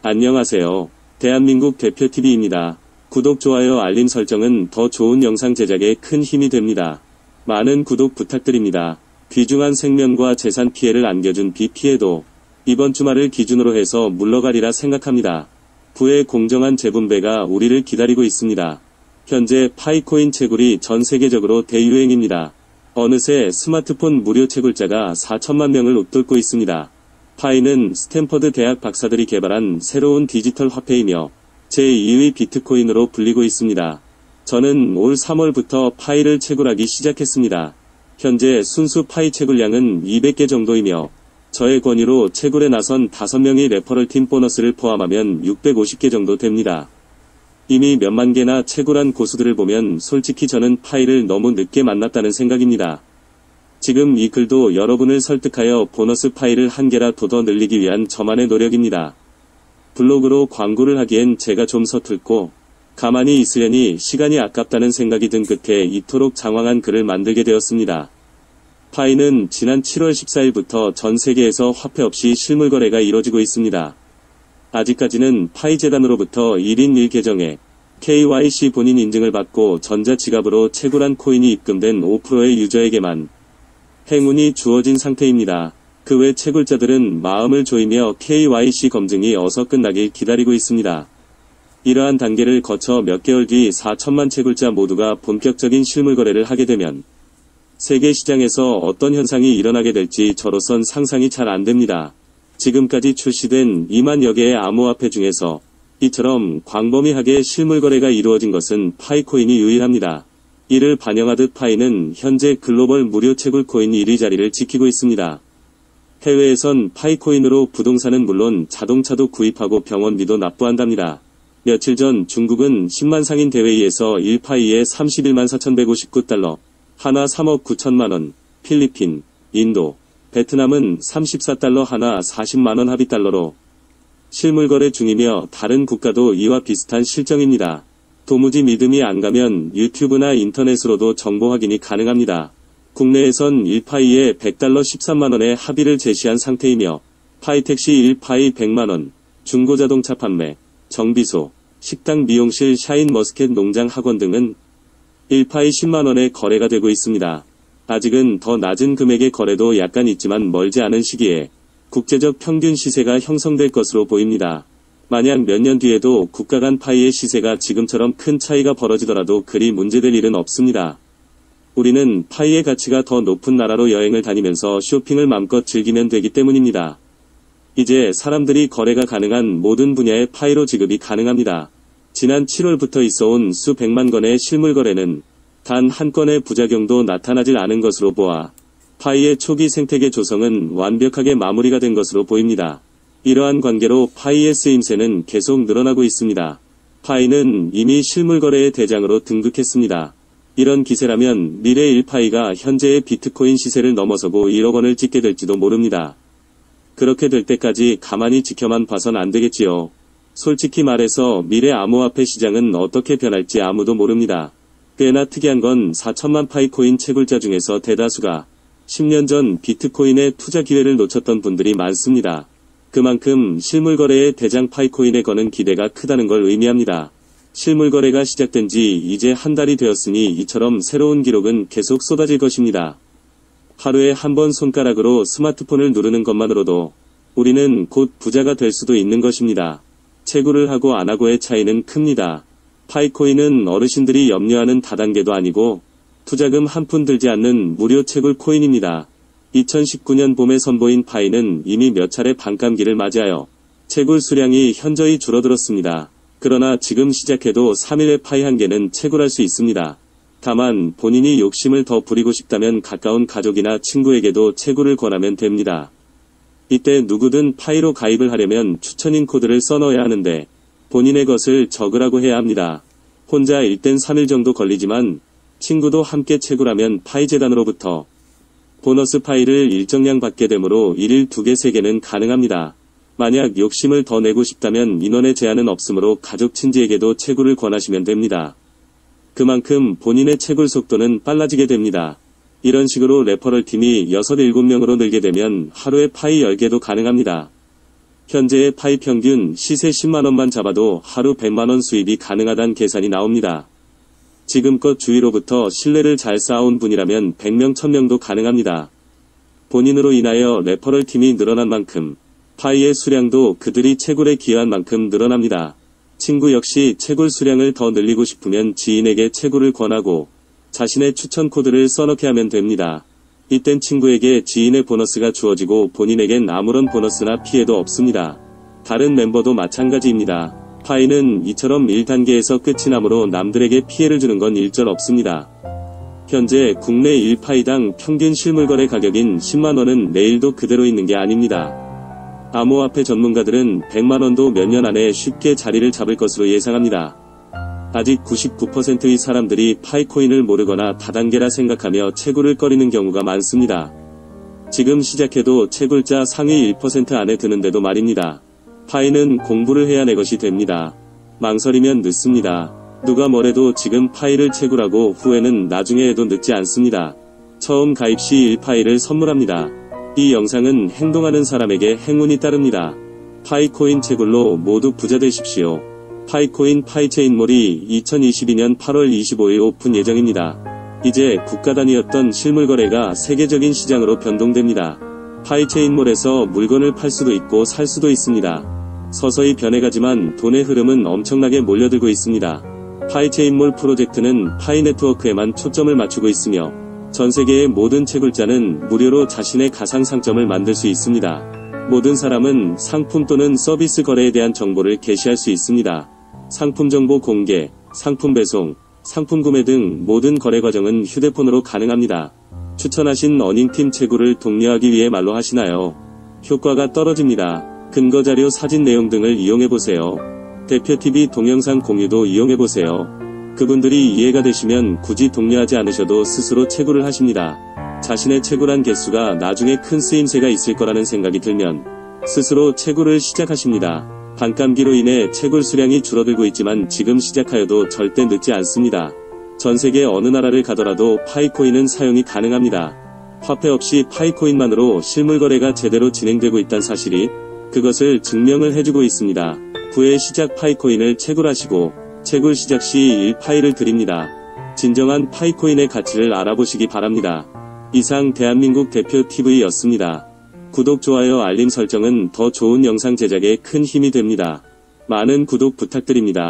안녕하세요. 대한민국 대표TV입니다. 구독, 좋아요, 알림 설정은 더 좋은 영상 제작에 큰 힘이 됩니다. 많은 구독 부탁드립니다. 귀중한 생명과 재산 피해를 안겨준 비 피해도 이번 주말을 기준으로 해서 물러가리라 생각합니다. 부의 공정한 재분배가 우리를 기다리고 있습니다. 현재 파이코인 채굴이 전 세계적으로 대유행입니다. 어느새 스마트폰 무료 채굴자가 4천만 명을 웃돌고 있습니다. 파이는 스탠퍼드 대학 박사들이 개발한 새로운 디지털 화폐이며 제2의 비트코인으로 불리고 있습니다. 저는 올 3월부터 파이를 채굴하기 시작했습니다. 현재 순수 파이 채굴량은 200개 정도이며 저의 권유로 채굴에 나선 5명의 레퍼럴 팀 보너스를 포함하면 650개 정도 됩니다. 이미 몇만 개나 채굴한 고수들을 보면 솔직히 저는 파이를 너무 늦게 만났다는 생각입니다. 지금 이 글도 여러분을 설득하여 보너스 파이를 한 개라도 더 늘리기 위한 저만의 노력입니다. 블로그로 광고를 하기엔 제가 좀 서툴고 가만히 있으려니 시간이 아깝다는 생각이 든 끝에 이토록 장황한 글을 만들게 되었습니다. 파이는 지난 7월 14일부터 전 세계에서 화폐 없이 실물 거래가 이뤄지고 있습니다. 아직까지는 파이 재단으로부터 1인 1계정에 KYC 본인 인증을 받고 전자지갑으로 채굴한 코인이 입금된 5%의 유저에게만 행운이 주어진 상태입니다. 그 외 채굴자들은 마음을 조이며 KYC 검증이 어서 끝나길 기다리고 있습니다. 이러한 단계를 거쳐 몇 개월 뒤 4천만 채굴자 모두가 본격적인 실물 거래를 하게 되면 세계 시장에서 어떤 현상이 일어나게 될지 저로선 상상이 잘 안됩니다. 지금까지 출시된 2만여 개의 암호화폐 중에서 이처럼 광범위하게 실물 거래가 이루어진 것은 파이코인이 유일합니다. 이를 반영하듯 파이는 현재 글로벌 무료 채굴 코인 1위 자리를 지키고 있습니다. 해외에선 파이코인으로 부동산은 물론 자동차도 구입하고 병원비도 납부한답니다. 며칠 전 중국은 10만 상인 대회의에서 1파이에 31만 4,159달러, 하나 3억 9천만원, 필리핀, 인도, 베트남은 34달러 하나 40만원 합의달러로 실물 거래 중이며 다른 국가도 이와 비슷한 실정입니다. 도무지 믿음이 안 가면 유튜브나 인터넷으로도 정보 확인이 가능합니다. 국내에선 1파이에 100달러 13만원의 합의를 제시한 상태이며 파이택시 1파이 100만원, 중고자동차 판매, 정비소, 식당 미용실 샤인머스켓 농장 학원 등은 1파이 10만원에 거래가 되고 있습니다. 아직은 더 낮은 금액의 거래도 약간 있지만 멀지 않은 시기에 국제적 평균 시세가 형성될 것으로 보입니다. 만약 몇 년 뒤에도 국가 간 파이의 시세가 지금처럼 큰 차이가 벌어지더라도 그리 문제될 일은 없습니다. 우리는 파이의 가치가 더 높은 나라로 여행을 다니면서 쇼핑을 맘껏 즐기면 되기 때문입니다. 이제 사람들이 거래가 가능한 모든 분야의 파이로 지급이 가능합니다. 지난 7월부터 있어온 수백만 건의 실물 거래는 단 한 건의 부작용도 나타나질 않은 것으로 보아 파이의 초기 생태계 조성은 완벽하게 마무리가 된 것으로 보입니다. 이러한 관계로 파이의 쓰임새는 계속 늘어나고 있습니다. 파이는 이미 실물 거래의 대장으로 등극했습니다. 이런 기세라면 미래 1파이가 현재의 비트코인 시세를 넘어서고 1억 원을 찍게 될지도 모릅니다. 그렇게 될 때까지 가만히 지켜만 봐선 안 되겠지요. 솔직히 말해서 미래 암호화폐 시장은 어떻게 변할지 아무도 모릅니다. 꽤나 특이한 건 4천만 파이코인 채굴자 중에서 대다수가 10년 전 비트코인의 투자 기회를 놓쳤던 분들이 많습니다. 그만큼 실물 거래의 대장 파이코인에 거는 기대가 크다는 걸 의미합니다. 실물 거래가 시작된 지 이제 한 달이 되었으니 이처럼 새로운 기록은 계속 쏟아질 것입니다. 하루에 한 번 손가락으로 스마트폰을 누르는 것만으로도 우리는 곧 부자가 될 수도 있는 것입니다. 채굴을 하고 안 하고의 차이는 큽니다. 파이코인은 어르신들이 염려하는 다단계도 아니고 투자금 한 푼 들지 않는 무료 채굴 코인입니다. 2019년 봄에 선보인 파이는 이미 몇 차례 반감기를 맞이하여 채굴 수량이 현저히 줄어들었습니다. 그러나 지금 시작해도 3일에 파이 한 개는 채굴할 수 있습니다. 다만 본인이 욕심을 더 부리고 싶다면 가까운 가족이나 친구에게도 채굴을 권하면 됩니다. 이때 누구든 파이로 가입을 하려면 추천인 코드를 써넣어야 하는데 본인의 것을 적으라고 해야 합니다. 혼자 일땐 3일 정도 걸리지만 친구도 함께 채굴하면 파이 재단으로부터 보너스 파이를 일정량 받게 되므로 1일 2개 3개는 가능합니다. 만약 욕심을 더 내고 싶다면 인원의 제한은 없으므로 가족 친지에게도 채굴을 권하시면 됩니다. 그만큼 본인의 채굴 속도는 빨라지게 됩니다. 이런 식으로 레퍼럴 팀이 6, 7명으로 늘게 되면 하루에 파이 10개도 가능합니다. 현재의 파이 평균 시세 10만원만 잡아도 하루 100만원 수입이 가능하단 계산이 나옵니다. 지금껏 주위로부터 신뢰를 잘 쌓아온 분이라면 100명 1000명도 가능합니다. 본인으로 인하여 레퍼럴 팀이 늘어난 만큼 파이의 수량도 그들이 채굴에 기여한 만큼 늘어납니다. 친구 역시 채굴 수량을 더 늘리고 싶으면 지인에게 채굴을 권하고 자신의 추천 코드를 써넣게 하면 됩니다. 이땐 친구에게 지인의 보너스가 주어지고 본인에겐 아무런 보너스나 피해도 없습니다. 다른 멤버도 마찬가지입니다. 파이는 이처럼 1단계에서 끝이 나므로 남들에게 피해를 주는 건 일절 없습니다. 현재 국내 1파이당 평균 실물거래 가격인 10만원은 내일도 그대로 있는 게 아닙니다. 암호화폐 전문가들은 100만원도 몇 년 안에 쉽게 자리를 잡을 것으로 예상합니다. 아직 99%의 사람들이 파이코인을 모르거나 다단계라 생각하며 채굴을 꺼리는 경우가 많습니다. 지금 시작해도 채굴자 상위 1% 안에 드는데도 말입니다. 파이는 공부를 해야 내 것이 됩니다. 망설이면 늦습니다. 누가 뭐래도 지금 파이를 채굴하고 후회는 나중에 해도 늦지 않습니다. 처음 가입 시 1파이를 선물합니다. 이 영상은 행동하는 사람에게 행운이 따릅니다. 파이코인 채굴로 모두 부자 되십시오. 파이코인 파이체인몰이 2022년 8월 25일 오픈 예정입니다. 이제 국가 단위였던 실물 거래가 세계적인 시장으로 변동됩니다. 파이체인몰에서 물건을 팔 수도 있고 살 수도 있습니다. 서서히 변해가지만 돈의 흐름은 엄청나게 몰려들고 있습니다. 파이체인몰 프로젝트는 파이 네트워크에만 초점을 맞추고 있으며 전 세계의 모든 채굴자는 무료로 자신의 가상 상점을 만들 수 있습니다. 모든 사람은 상품 또는 서비스 거래에 대한 정보를 게시할 수 있습니다. 상품 정보 공개, 상품 배송, 상품 구매 등 모든 거래 과정은 휴대폰으로 가능합니다. 추천하신 어닝팀 채굴을 독려하기 위해 말로 하시나요? 효과가 떨어집니다. 근거 자료 사진 내용 등을 이용해보세요. 대표TV 동영상 공유도 이용해보세요. 그분들이 이해가 되시면 굳이 독려하지 않으셔도 스스로 채굴을 하십니다. 자신의 채굴한 개수가 나중에 큰 쓰임새가 있을 거라는 생각이 들면 스스로 채굴을 시작하십니다. 반감기로 인해 채굴 수량이 줄어들고 있지만 지금 시작하여도 절대 늦지 않습니다. 전세계 어느 나라를 가더라도 파이코인은 사용이 가능합니다. 화폐 없이 파이코인만으로 실물 거래가 제대로 진행되고 있다는 사실이 그것을 증명을 해주고 있습니다. 9회 시작 파이코인을 채굴하시고 채굴 시작 시 1파이를 드립니다. 진정한 파이코인의 가치를 알아보시기 바랍니다. 이상 대한민국 대표 TV였습니다. 구독, 좋아요, 알림 설정은 더 좋은 영상 제작에 큰 힘이 됩니다. 많은 구독 부탁드립니다.